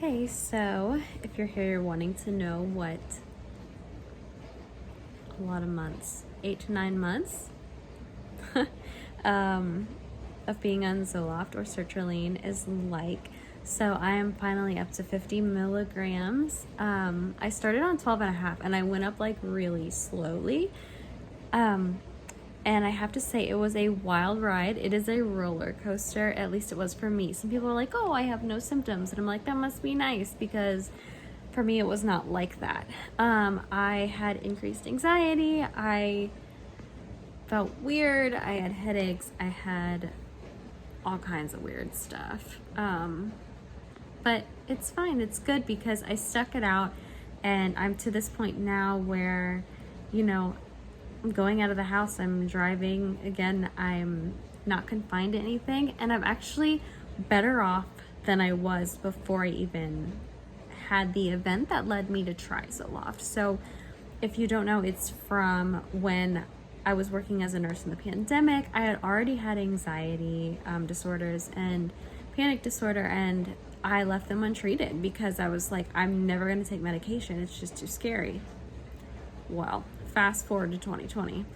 Hey, so if you're here wanting to know what a lot of months, 8 to 9 months of being on Zoloft or Sertraline is like, so I am finally up to 50 milligrams. I started on 12 and a half and I went up like really slowly. And I have to say, it was a wild ride. It is a roller coaster, at least it was for me. Some people are like, oh, I have no symptoms. And I'm like, that must be nice, because for me, it was not like that. I had increased anxiety. I felt weird. I had headaches. I had all kinds of weird stuff. But it's fine. It's good because I stuck it out, and I'm to this point now where, I'm going out of the house, I'm driving again, I'm not confined to anything, and I'm actually better off than I was before I even had the event that led me to try Zoloft. So if you don't know, it's from when I was working as a nurse in the pandemic. I had already had anxiety disorders and panic disorder, and I left them untreated because I was like, I'm never going to take medication. It's just too scary. Well, fast forward to 2020.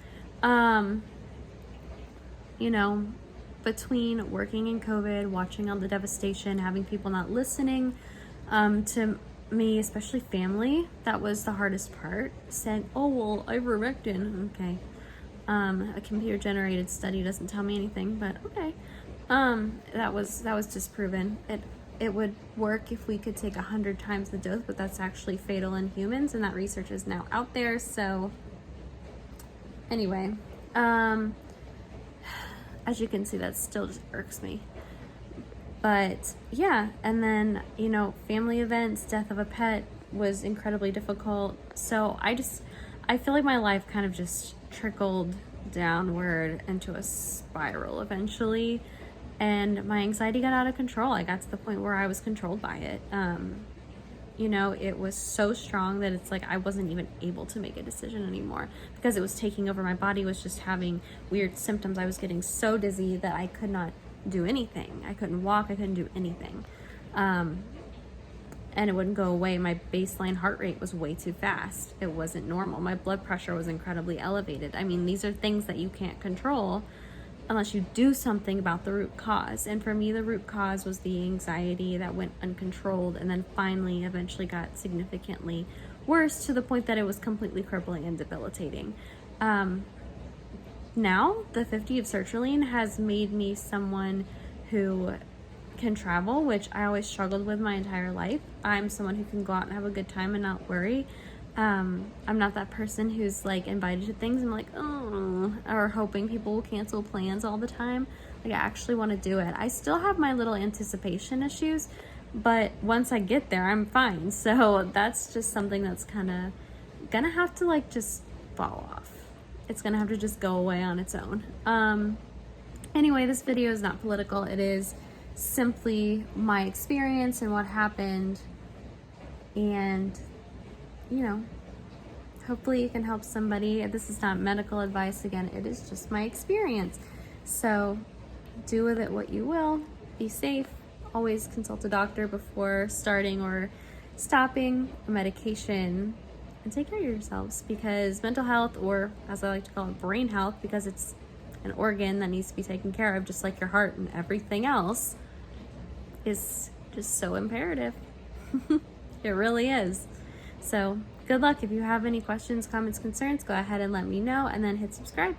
Between working in COVID, watching all the devastation, having people not listening to me, especially family, that was the hardest part. Saying, oh, well, ivermectin. Okay. A computer-generated study doesn't tell me anything, but okay. That was disproven. It would work if we could take 100 times the dose, but that's actually fatal in humans, and that research is now out there. So anyway, as you can see, that still just irks me. But yeah, and then, family events, death of a pet was incredibly difficult. So I feel like my life kind of just trickled downward into a spiral eventually. And my anxiety got out of control. I got to the point where I was controlled by it. It was so strong that it's like I wasn't even able to make a decision anymore because it was taking over. My body was just having weird symptoms. I was getting so dizzy that I could not do anything. I couldn't walk. I couldn't do anything. And it wouldn't go away. My baseline heart rate was way too fast. It wasn't normal. My blood pressure was incredibly elevated. I mean, these are things that you can't control unless you do something about the root cause. And for me, the root cause was the anxiety that went uncontrolled and then finally eventually got significantly worse to the point that it was completely crippling and debilitating. Now, the 50 of sertraline has made me someone who can travel, which I always struggled with my entire life. I'm someone who can go out and have a good time and not worry. I'm not that person who's like invited to things and like, oh, or hoping people will cancel plans all the time. Like, I actually want to do it. I still have my little anticipation issues, but once I get there, I'm fine. So that's just something that's kind of gonna have to like just fall off. It's gonna have to just go away on its own. Anyway, this video is not political. It is simply my experience and what happened, and hopefully it can help somebody. This is not medical advice. Again, it is just my experience. So do with it what you will. Be safe. Always consult a doctor before starting or stopping a medication, and take care of yourselves, because mental health, or as I like to call it, brain health, because it's an organ that needs to be taken care of just like your heart and everything else, is just so imperative. It really is. So good luck. If you have any questions, comments, concerns, go ahead and let me know, and then hit subscribe.